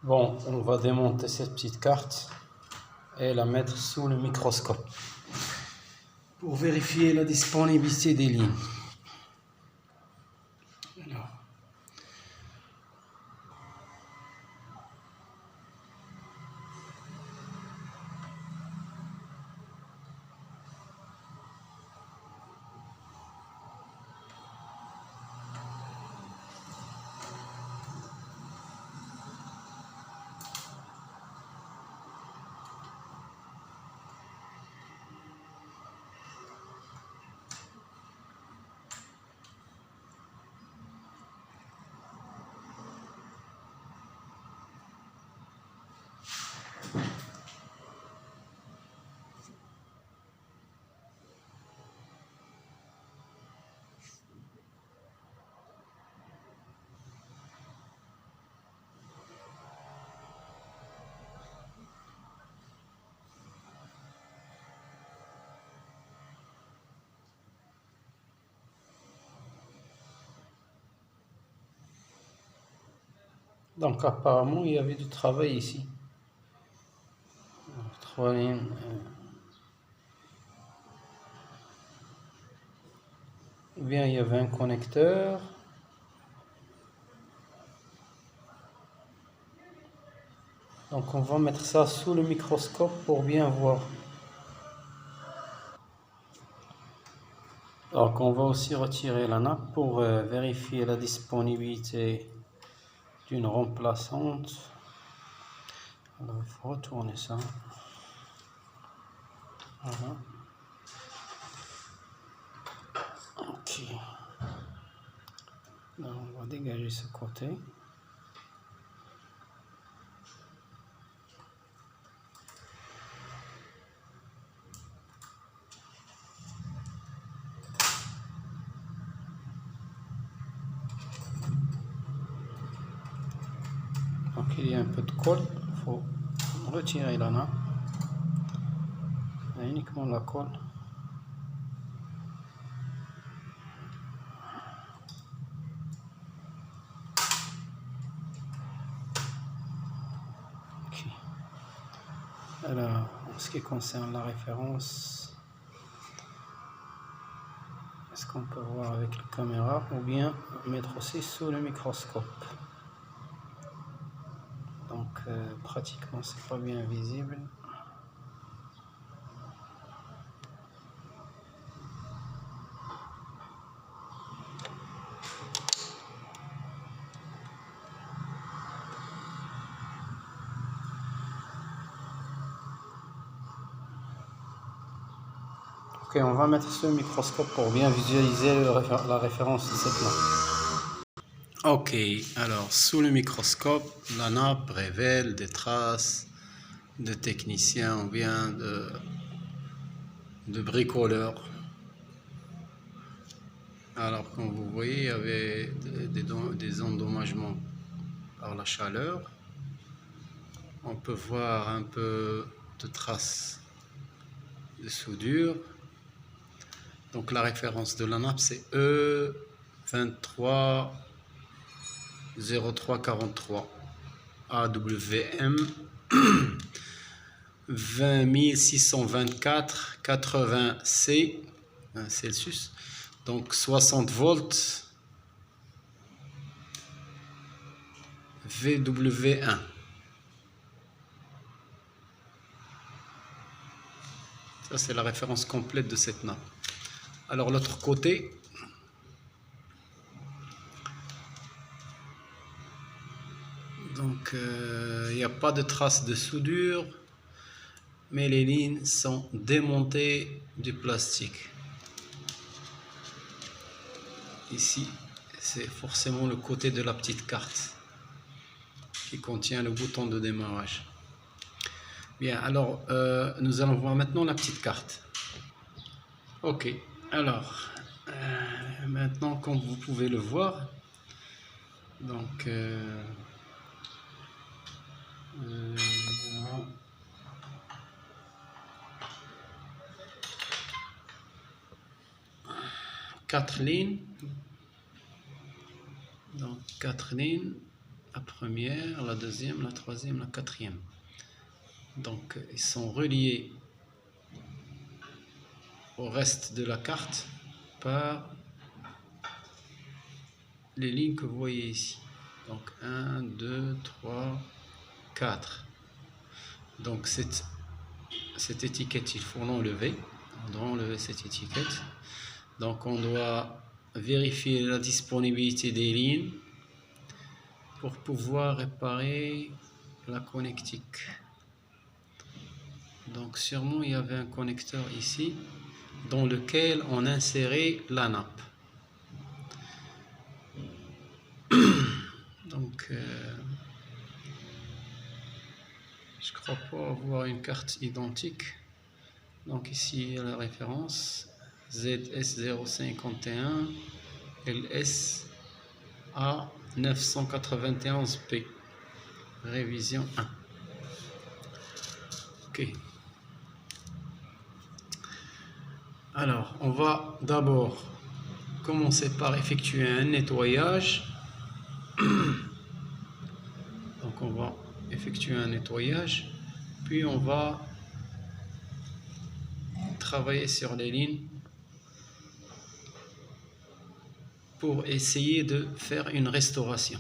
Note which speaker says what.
Speaker 1: Bon, on va démonter cette petite carte et la mettre sous le microscope pour vérifier la disponibilité des lignes. Alors, donc apparemment il y avait du travail ici. Alors, 3 lignes. Ou bien il y avait un connecteur. Donc on va mettre ça sous le microscope pour bien voir. Donc on va aussi retirer la nappe pour vérifier la disponibilité d'une remplaçante. Alors il faut retourner ça. Voilà. Ok. Là, on va dégager ce côté. Donc il y a un peu de colle, il faut retirer la nappe. Il y a uniquement la colle. Ok. Alors, en ce qui concerne la référence, est-ce qu'on peut voir avec la caméra ou bien mettre aussi sous le microscope? Donc pratiquement c'est pas bien visible. Ok, on va mettre ce microscope pour bien visualiser la référence de cette nappe. Ok, alors sous le microscope, la nappe révèle des traces de techniciens ou bien de bricoleurs. Alors comme vous voyez, il y avait des endommagements par la chaleur. On peut voir un peu de traces de soudure. Donc la référence de la nappe c'est E230343 AWM 20624-80C Celsius, donc 60 volts VW1. Ça c'est la référence complète de cette nappe. Alors l'autre côté, donc il n'y a pas de traces de soudure, mais les lignes sont démontées du plastique. Ici, c'est forcément le côté de la petite carte qui contient le bouton de démarrage. Bien, alors nous allons voir maintenant la petite carte. Ok, alors maintenant comme vous pouvez le voir, donc 4 lignes, donc 4 lignes, la première, la deuxième, la troisième, la quatrième. Donc ils sont reliés au reste de la carte par les lignes que vous voyez ici. Donc 1, 2, 3, 4. Donc cette étiquette, il faut l'enlever. On doit enlever cette étiquette. Donc on doit vérifier la disponibilité des lignes pour pouvoir réparer la connectique. Donc sûrement il y avait un connecteur ici dans lequel on insérait la nappe. Donc je crois pas avoir une carte identique. Donc ici il y a la référence ZS051 LSA 991P révision 1. Ok. Alors on va d'abord commencer par effectuer un nettoyage. Donc on va effectuer un nettoyage, puis on va travailler sur les lignes pour essayer de faire une restauration.